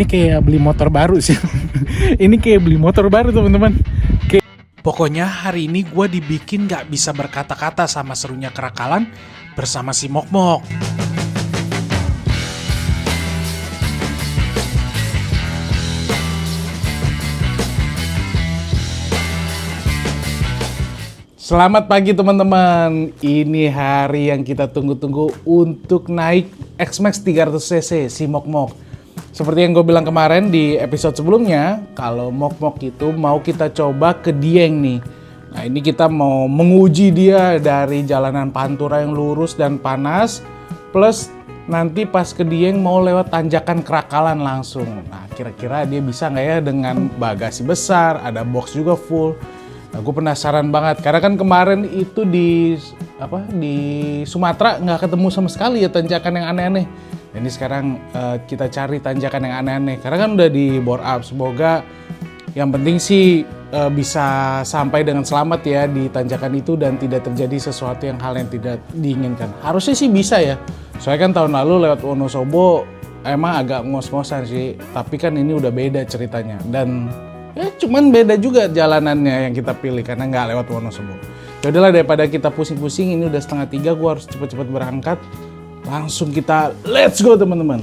Ini kayak beli motor baru sih. Ini kayak beli motor baru teman-teman. Pokoknya hari ini gue dibikin gak bisa berkata-kata sama serunya kerakalan bersama si Mok-Mok. Selamat pagi teman-teman. Ini hari yang kita tunggu-tunggu untuk naik X-Max 300cc si Mok-Mok. Seperti yang gue bilang kemarin di episode sebelumnya, kalau Mok-Mok itu mau kita coba ke Dieng nih. Nah ini kita mau menguji dia dari jalanan Pantura yang lurus dan panas, plus nanti pas ke Dieng mau lewat tanjakan Kerakalan langsung. Nah kira-kira dia bisa nggak ya dengan bagasi besar, ada box juga full. Nah gue penasaran banget, karena kan kemarin itu di Sumatera nggak ketemu sama sekali ya tanjakan yang aneh-aneh. Ini sekarang kita cari tanjakan yang aneh-aneh, karena kan udah di bore up. Semoga yang penting sih bisa sampai dengan selamat ya di tanjakan itu dan tidak terjadi sesuatu hal yang tidak diinginkan. Harusnya sih bisa ya, soalnya kan tahun lalu lewat Wonosobo emang agak ngos-ngosan sih, tapi kan ini udah beda ceritanya. Dan ya cuman beda juga jalanannya yang kita pilih karena nggak lewat Wonosobo. Yaudahlah daripada kita pusing-pusing, ini udah 2:30, gue harus cepet-cepet berangkat. Langsung kita let's go teman-teman.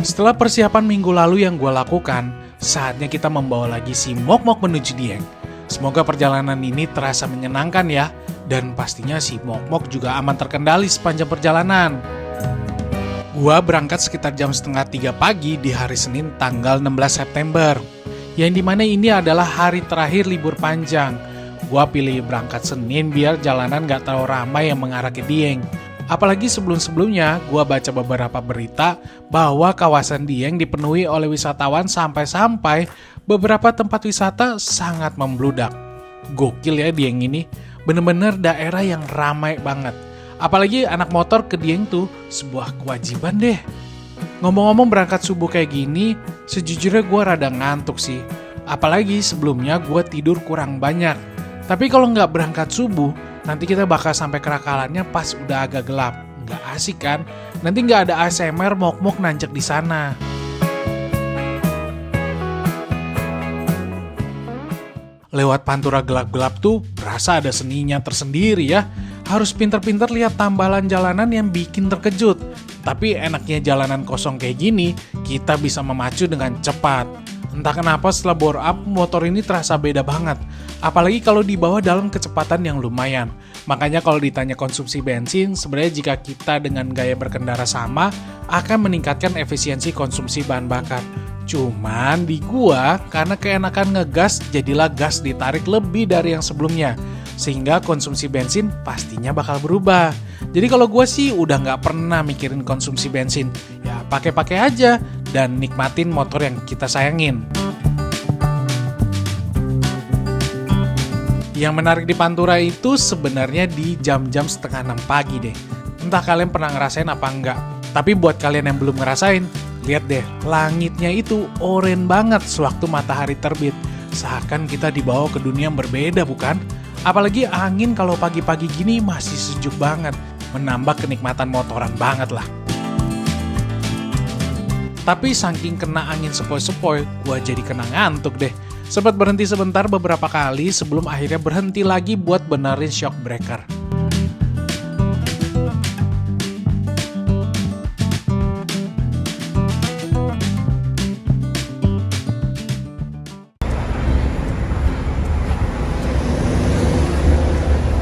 Setelah persiapan minggu lalu yang gue lakukan, saatnya kita membawa lagi si Mok-Mok menuju Dieng. Semoga perjalanan ini terasa menyenangkan ya, dan pastinya si Mok-Mok juga aman terkendali sepanjang perjalanan. Gua berangkat sekitar jam 2:30 pagi di hari Senin tanggal 16 September. Yang dimana ini adalah hari terakhir libur panjang. Gua pilih berangkat Senin biar jalanan gak terlalu ramai yang mengarah ke Dieng. Apalagi sebelum-sebelumnya gua baca beberapa berita bahwa kawasan Dieng dipenuhi oleh wisatawan sampai-sampai beberapa tempat wisata sangat membludak. Gokil ya Dieng ini, bener-bener daerah yang ramai banget. Apalagi anak motor ke Dieng tuh sebuah kewajiban deh. Ngomong-ngomong berangkat subuh kayak gini, sejujurnya gue rada ngantuk sih. Apalagi sebelumnya gue tidur kurang banyak. Tapi kalau nggak berangkat subuh, nanti kita bakal sampai Kerakalannya pas udah agak gelap. Nggak asik kan? Nanti nggak ada ASMR Mok-Mok nanjak di sana. Lewat Pantura gelap-gelap tuh berasa ada seninya tersendiri ya. Harus pinter-pinter lihat tambalan jalanan yang bikin terkejut. Tapi enaknya jalanan kosong kayak gini, kita bisa memacu dengan cepat. Entah kenapa setelah bore up, motor ini terasa beda banget. Apalagi kalau dibawa dalam kecepatan yang lumayan. Makanya kalau ditanya konsumsi bensin, sebenarnya jika kita dengan gaya berkendara sama, akan meningkatkan efisiensi konsumsi bahan bakar. Cuman di gua, karena keenakan ngegas, jadilah gas ditarik lebih dari yang sebelumnya. Sehingga konsumsi bensin pastinya bakal berubah. Jadi kalau gue sih udah nggak pernah mikirin konsumsi bensin. Ya pakai-pakai aja dan nikmatin motor yang kita sayangin. Yang menarik di Pantura itu sebenarnya di jam-jam 5:30 pagi deh. Entah kalian pernah ngerasain apa enggak. Tapi buat kalian yang belum ngerasain, lihat deh, langitnya itu oranye banget sewaktu matahari terbit. Seakan kita dibawa ke dunia yang berbeda bukan? Apalagi angin kalau pagi-pagi gini masih sejuk banget. Menambah kenikmatan motoran banget lah. Tapi saking kena angin sepoi-sepoi, gua jadi kena ngantuk deh. Sempat berhenti sebentar beberapa kali sebelum akhirnya berhenti lagi buat benerin shock breaker.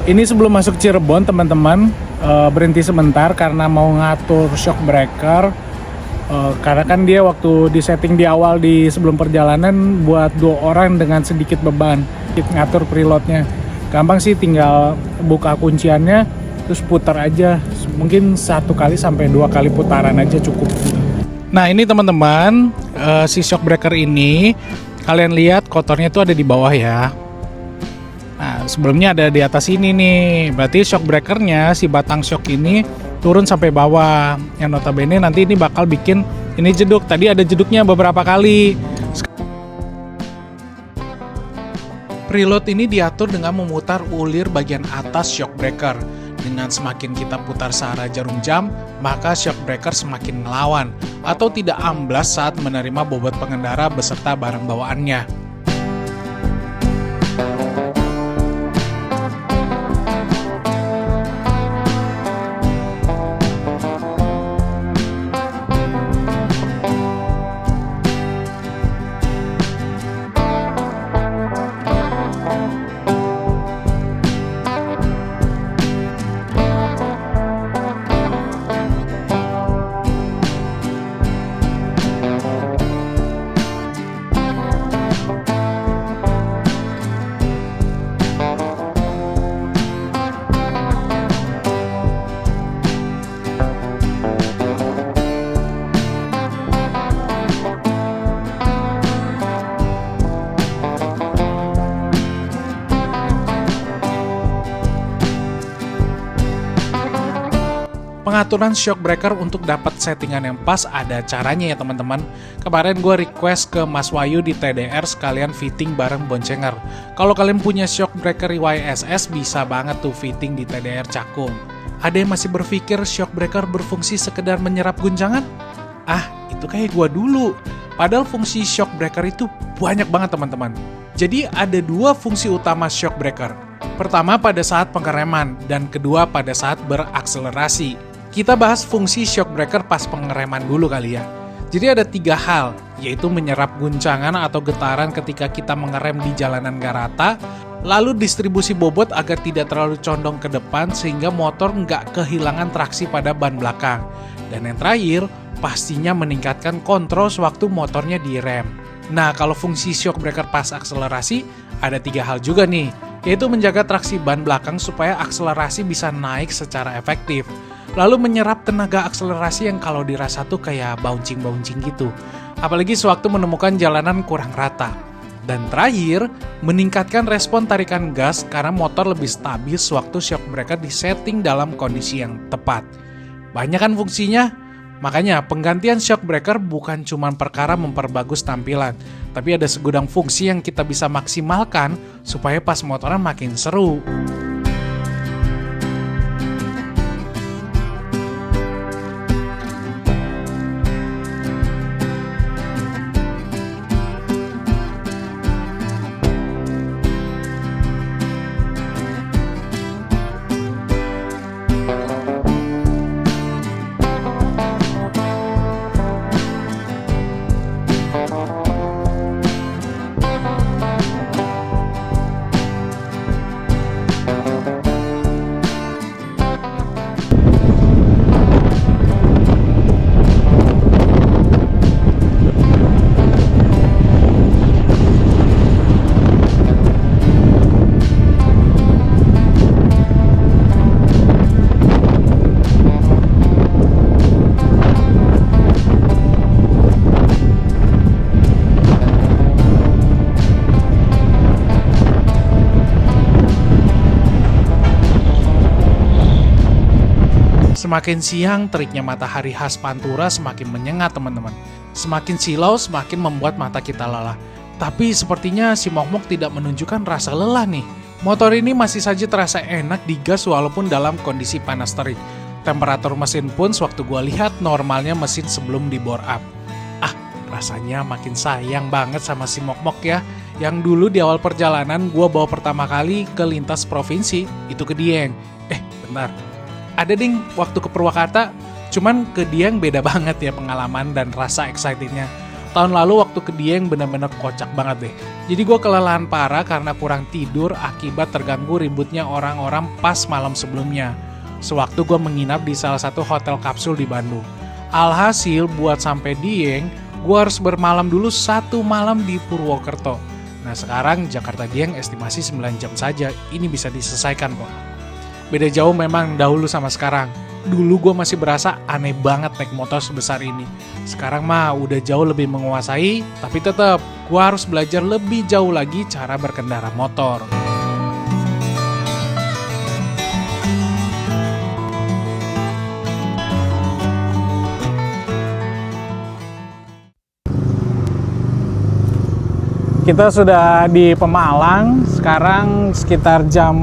Ini sebelum masuk Cirebon teman-teman, berhenti sebentar karena mau ngatur shock breaker. Karena kan dia waktu di setting di awal di sebelum perjalanan buat 2 orang dengan sedikit beban. Ngatur preloadnya. Gampang sih, tinggal buka kunciannya terus putar aja. Mungkin 1 kali sampai 2 kali putaran aja cukup. Nah ini teman-teman, si shock breaker ini kalian lihat kotornya tuh ada di bawah ya. Nah, sebelumnya ada di atas ini nih. Berarti shock breakernya, si batang shock ini turun sampai bawah. Yang notabene nanti ini bakal bikin ini jeduk. Tadi ada jeduknya beberapa kali. Preload ini diatur dengan memutar ulir bagian atas shock breaker. dengan semakin kita putar searah jarum jam, maka shock breaker semakin ngelawan atau tidak amblas saat menerima bobot pengendara beserta barang bawaannya. Pengaturan shock breaker untuk dapat settingan yang pas ada caranya ya teman-teman. Kemarin gue request ke Mas Wahyu di TDR sekalian fitting bareng boncenger. Kalau kalian punya shock breaker YSS bisa banget tuh fitting di TDR Cakung. Ada yang masih berpikir shock breaker berfungsi sekedar menyerap guncangan? Ah, itu kayak gue dulu. Padahal fungsi shock breaker itu banyak banget teman-teman. Jadi ada dua fungsi utama shock breaker. Pertama pada saat pengereman dan kedua pada saat berakselerasi. Kita bahas fungsi shock breaker pas pengereman dulu kali ya. Jadi ada 3 hal, yaitu menyerap guncangan atau getaran ketika kita mengerem di jalanan gak rata, lalu distribusi bobot agar tidak terlalu condong ke depan sehingga motor nggak kehilangan traksi pada ban belakang. Dan yang terakhir, pastinya meningkatkan kontrol sewaktu motornya direm. Nah, kalau fungsi shock breaker pas akselerasi, ada 3 hal juga nih, yaitu menjaga traksi ban belakang supaya akselerasi bisa naik secara efektif. Lalu menyerap tenaga akselerasi yang kalau dirasa tuh kayak bouncing-bouncing gitu. Apalagi sewaktu menemukan jalanan kurang rata. Dan terakhir, meningkatkan respon tarikan gas karena motor lebih stabil sewaktu shock breaker disetting dalam kondisi yang tepat. Banyak kan fungsinya? Makanya penggantian shock breaker bukan cuma perkara memperbagus tampilan, tapi ada segudang fungsi yang kita bisa maksimalkan supaya pas motoran makin seru. Semakin siang, teriknya matahari khas Pantura semakin menyengat teman-teman. Semakin silau, semakin membuat mata kita lelah. Tapi sepertinya si Mokmok tidak menunjukkan rasa lelah nih. Motor ini masih saja terasa enak digas walaupun dalam kondisi panas terik. Temperatur mesin pun sewaktu gua lihat normalnya mesin sebelum di bore up. Rasanya makin sayang banget sama si Mokmok ya. Yang dulu di awal perjalanan gua bawa pertama kali ke lintas provinsi, itu ke Dieng. Bentar. Ada ding waktu ke Purwakarta, cuman ke Dieng beda banget ya pengalaman dan rasa excitednya. Tahun lalu waktu ke Dieng bener-bener kocak banget deh. Jadi gue kelelahan parah karena kurang tidur akibat terganggu ributnya orang-orang pas malam sebelumnya. Sewaktu gue menginap di salah satu hotel kapsul di Bandung. Alhasil buat sampai Dieng, gue harus bermalam dulu 1 malam di Purwokerto. Nah sekarang Jakarta Dieng estimasi 9 jam saja, ini bisa diselesaikan kok. Beda jauh memang dahulu sama sekarang. Dulu gue masih berasa aneh banget naik motor sebesar ini. Sekarang mah udah jauh lebih menguasai, tapi tetap gue harus belajar lebih jauh lagi cara berkendara motor. Kita sudah di Pemalang, sekarang sekitar jam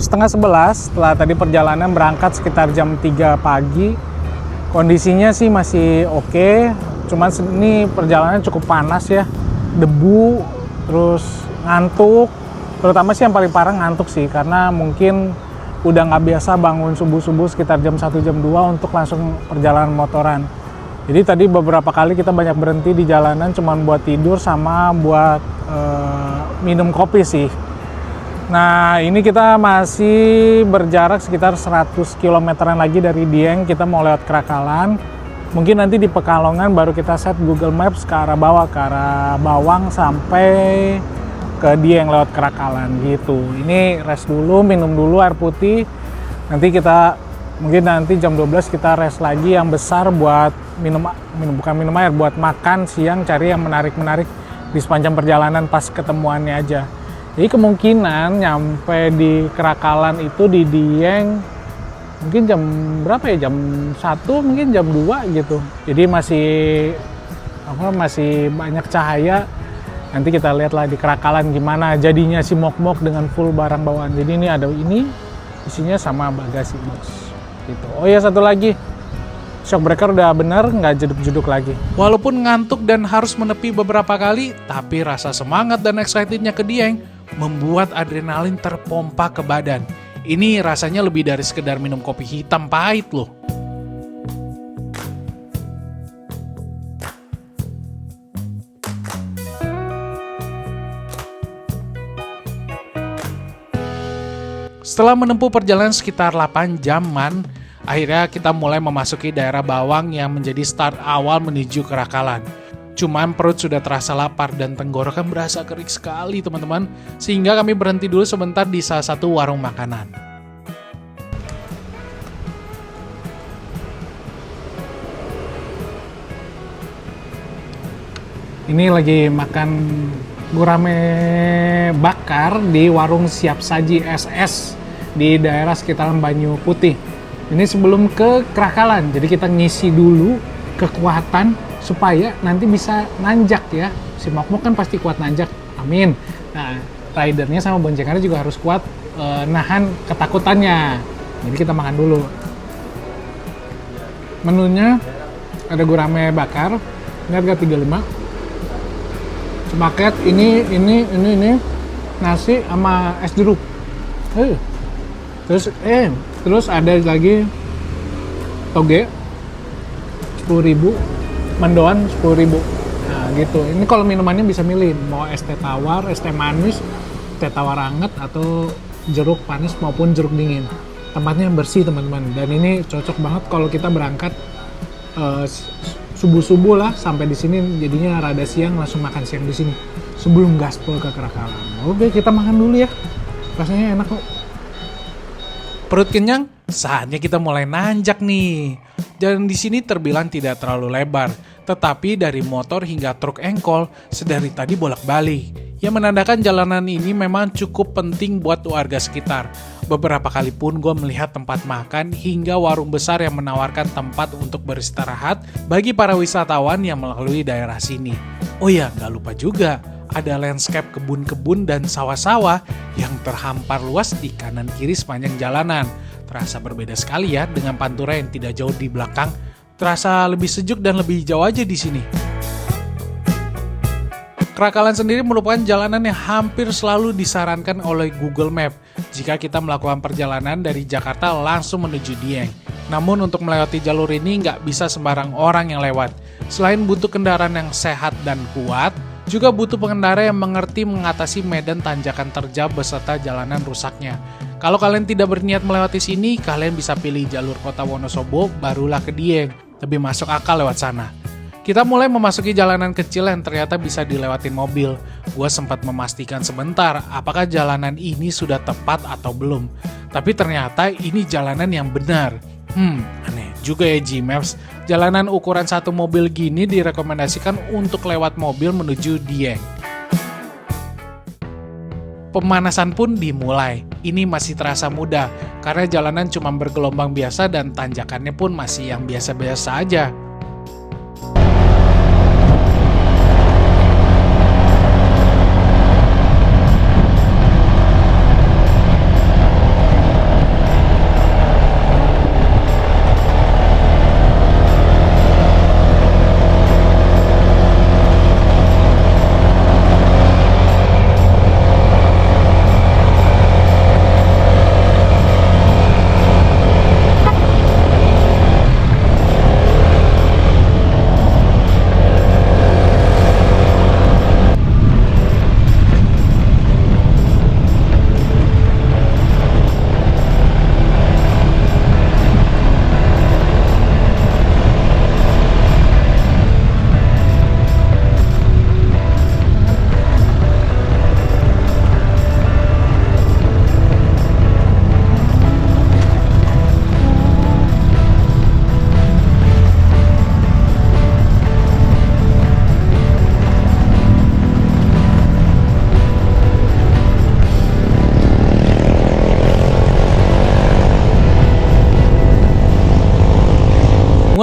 setengah 11 setelah tadi perjalanan berangkat sekitar jam 3 pagi. Kondisinya sih masih oke, cuman ini perjalanan cukup panas ya, debu, terus ngantuk, terutama sih yang paling parah ngantuk sih, karena mungkin udah nggak biasa bangun subuh-subuh sekitar jam 1 jam 2 untuk langsung perjalanan motoran. Jadi tadi beberapa kali kita banyak berhenti di jalanan cuman buat tidur sama buat minum kopi sih. Nah ini kita masih berjarak sekitar 100 kilometeran lagi dari Dieng, kita mau lewat Krakalan. Mungkin nanti di Pekalongan baru kita set Google Maps ke arah bawah, ke arah Bawang sampai ke Dieng lewat Krakalan gitu. Ini rest dulu, minum dulu air putih. Nanti kita mungkin nanti jam 12 kita rest lagi yang besar buat bukan minum air, buat makan siang, cari yang menarik-menarik di sepanjang perjalanan pas ketemuannya aja. Jadi kemungkinan nyampe di Krakalan itu di Dieng mungkin jam berapa ya, jam 1 mungkin jam 2 gitu. Jadi masih banyak cahaya. Nanti kita lihatlah di Krakalan gimana jadinya si Mok-Mok dengan full barang bawaan. Jadi ini ada isinya sama bagasi box gitu. Oh ya, satu lagi, shock breaker udah bener, nggak jeduk-jeduk lagi. Walaupun ngantuk dan harus menepi beberapa kali, tapi rasa semangat dan excitednya ke Dieng membuat adrenalin terpompa ke badan. Ini rasanya lebih dari sekedar minum kopi hitam pahit loh. Setelah menempuh perjalanan sekitar 8 jaman, akhirnya kita mulai memasuki daerah Bawang yang menjadi start awal menuju Krakalan. Cuman perut sudah terasa lapar dan tenggorokan berasa kering sekali teman-teman, sehingga kami berhenti dulu sebentar di salah satu warung makanan. Ini lagi makan gurame bakar di warung Siap Saji SS di daerah sekitaran Banyu Putih. Ini sebelum ke Krakalan, jadi kita ngisi dulu kekuatan supaya nanti bisa nanjak ya. Si Mok-Mok kan pasti kuat nanjak, amin. Nah, ridernya sama boncengannya juga harus kuat nahan ketakutannya. Jadi kita makan dulu. Menunya ada gurame bakar, ini harga 35. Sepaket ini nasi sama es jeruk. Terus ada lagi toge 10.000, mendoan 10.000. Nah, gitu. Ini kalau minumannya bisa milih mau es teh tawar, es teh manis, teh tawar anget atau jeruk panis maupun jeruk dingin. Tempatnya bersih, teman-teman. Dan ini cocok banget kalau kita berangkat subuh-subuh lah sampai di sini, jadinya rada siang langsung makan siang di sini sebelum gaspol ke Krakalan. Oke, kita makan dulu ya. Rasanya enak kok. Perut kenyang, saatnya kita mulai nanjak nih. Jalan di sini terbilang tidak terlalu lebar, tetapi dari motor hingga truk engkol sedari tadi bolak-balik. Yang menandakan jalanan ini memang cukup penting buat warga sekitar. Beberapa kali pun gue melihat tempat makan hingga warung besar yang menawarkan tempat untuk beristirahat bagi para wisatawan yang melalui daerah sini. Oh ya, gak lupa juga, ada landscape kebun-kebun dan sawah-sawah yang terhampar luas di kanan kiri sepanjang jalanan. Terasa berbeda sekali ya dengan Pantura yang tidak jauh di belakang. Terasa lebih sejuk dan lebih hijau aja di sini. Krakalan sendiri merupakan jalanan yang hampir selalu disarankan oleh Google Map jika kita melakukan perjalanan dari Jakarta langsung menuju Dieng. Namun untuk melewati jalur ini nggak bisa sembarang orang yang lewat. Selain butuh kendaraan yang sehat dan kuat, juga butuh pengendara yang mengerti mengatasi medan tanjakan terjal beserta jalanan rusaknya. Kalau kalian tidak berniat melewati sini, kalian bisa pilih jalur kota Wonosobo, barulah ke Dieng. Lebih masuk akal lewat sana. Kita mulai memasuki jalanan kecil yang ternyata bisa dilewatin mobil. Gua sempat memastikan sebentar apakah jalanan ini sudah tepat atau belum. Tapi ternyata ini jalanan yang benar. Aneh juga ya Gmaps. Jalanan ukuran satu mobil gini direkomendasikan untuk lewat mobil menuju Dieng. Pemanasan pun dimulai. Ini masih terasa mudah karena jalanan cuma bergelombang biasa dan tanjakannya pun masih yang biasa-biasa aja.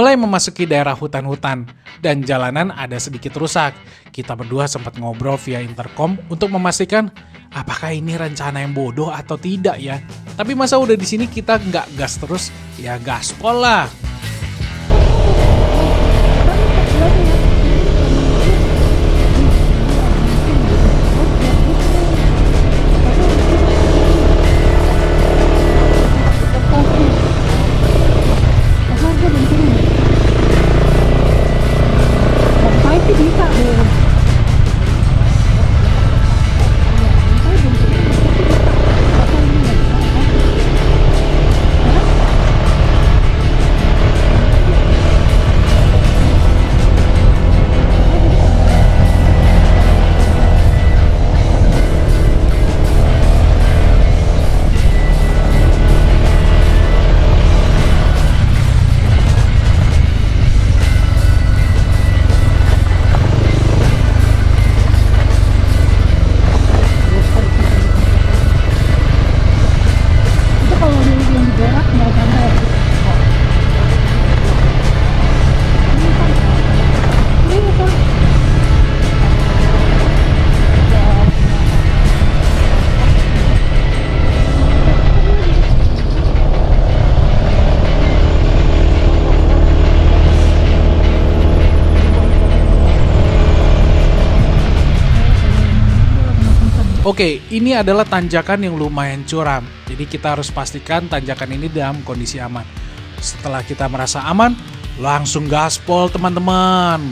mulai memasuki daerah hutan-hutan, dan jalanan ada sedikit rusak. Kita berdua sempat ngobrol via intercom untuk memastikan apakah ini rencana yang bodoh atau tidak ya. Tapi masa udah di sini kita nggak gas terus, ya gaspol lah. Oke, ini adalah tanjakan yang lumayan curam. Jadi kita harus pastikan tanjakan ini dalam kondisi aman. Setelah kita merasa aman, langsung gaspol teman-teman.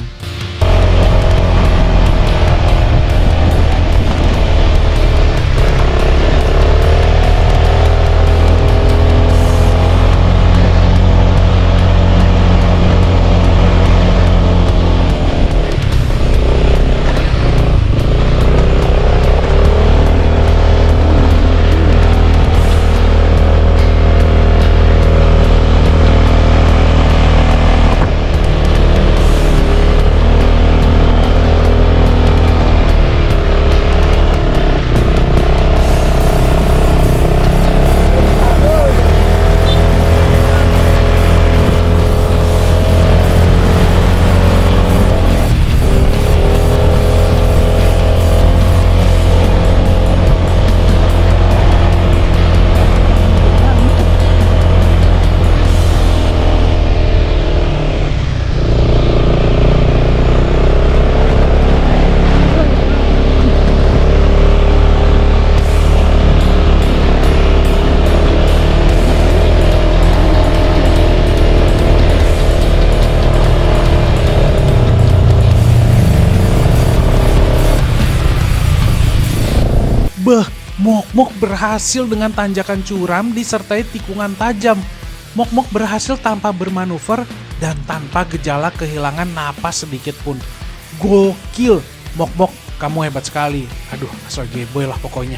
Mok-mok berhasil dengan tanjakan curam disertai tikungan tajam. Mok-mok berhasil tanpa bermanuver dan tanpa gejala kehilangan napas sedikit pun. Gokil, Mok-mok, kamu hebat sekali. Aduh, asal geboy lah pokoknya.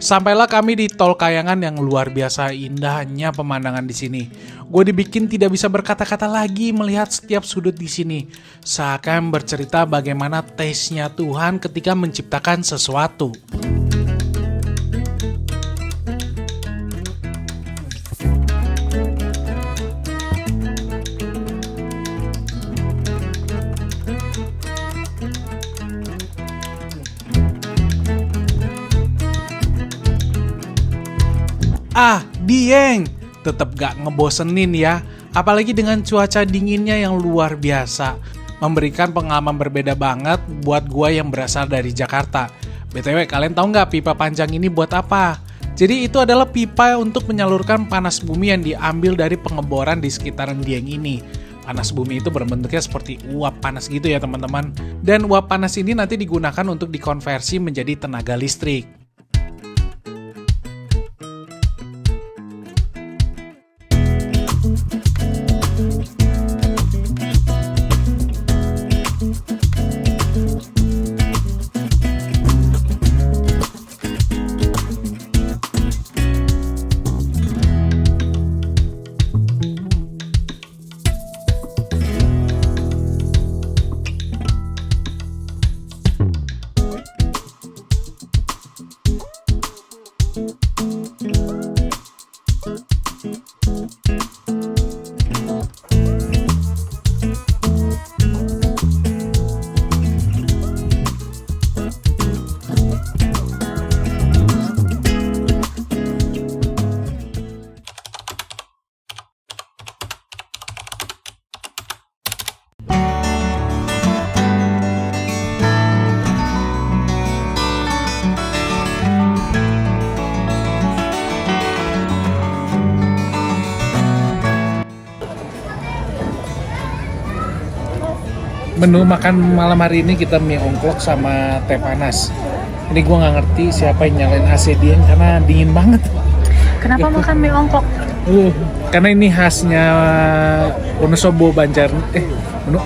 Sampailah kami di Tol Kayangan yang luar biasa indahnya pemandangan di sini. Gue dibikin tidak bisa berkata-kata lagi melihat setiap sudut di sini. Seakan bercerita bagaimana taste-nya Tuhan ketika menciptakan sesuatu. Dieng, tetap gak ngebosenin ya, apalagi dengan cuaca dinginnya yang luar biasa. Memberikan pengalaman berbeda banget buat gua yang berasal dari Jakarta. BTW, kalian tahu nggak pipa panjang ini buat apa? Jadi itu adalah pipa untuk menyalurkan panas bumi yang diambil dari pengeboran di sekitaran Dieng ini. Panas bumi itu berbentuknya seperti uap panas gitu ya teman-teman. Dan uap panas ini nanti digunakan untuk dikonversi menjadi tenaga listrik. Menu makan malam hari ini kita mie ongklok sama teh panas. Ini gue nggak ngerti siapa yang nyalain AC Dieng karena dingin banget. Kenapa makan mie ongkok? Karena ini khasnya Wonosobo Banjar.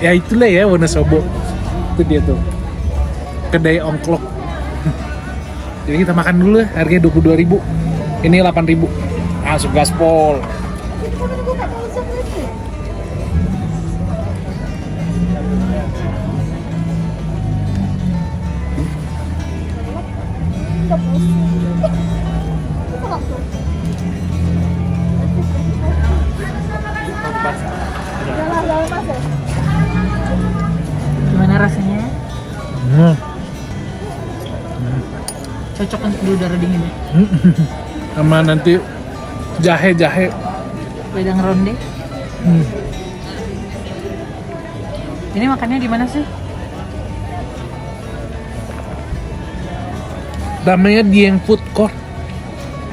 Ya itulah ya Wonosobo. Itu dia tuh. Kedai ongklok. Jadi kita makan dulu ya, harganya 22.000. Ini 8.000. Langsung gaspol. Gimana rasanya? Cocok untuk di udara dingin ya? Sama nanti jahe-jahe. Wedang ronde. Ini makannya di mana sih? Namanya Dieng Food Court.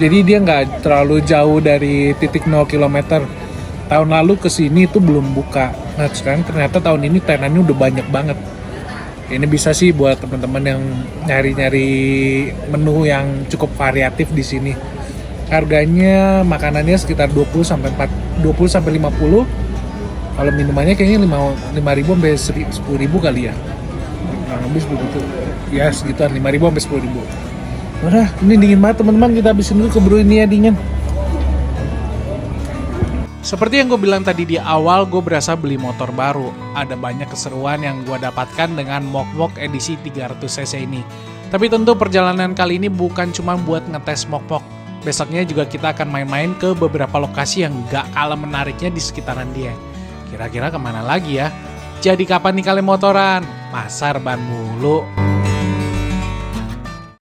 Jadi dia nggak terlalu jauh dari titik 0 km. Tahun lalu kesini itu belum buka. Nah sekarang ternyata tahun ini tenannya udah banyak banget. Ini bisa sih buat teman-teman yang nyari-nyari menu yang cukup variatif di sini. Harganya makanannya sekitar 20 sampai 50. Kalau minumannya kayaknya 5.000 sampai 10.000 kali ya. Kurang lebih begitu. Ya segituan 5.000 sampai 10.000. Udah, ini dingin banget teman-teman, kita habisin dulu keburu ini ya dingin. Seperti yang gue bilang tadi di awal, gue berasa beli motor baru. Ada banyak keseruan yang gue dapatkan dengan Mok-Mok edisi 300cc ini. Tapi tentu perjalanan kali ini bukan cuma buat ngetes Mok-Mok. Besoknya juga kita akan main-main ke beberapa lokasi yang gak kalah menariknya di sekitaran Dieng. Kira-kira kemana lagi ya? Jadi kapan nih kalian motoran? Pasar ban mulu.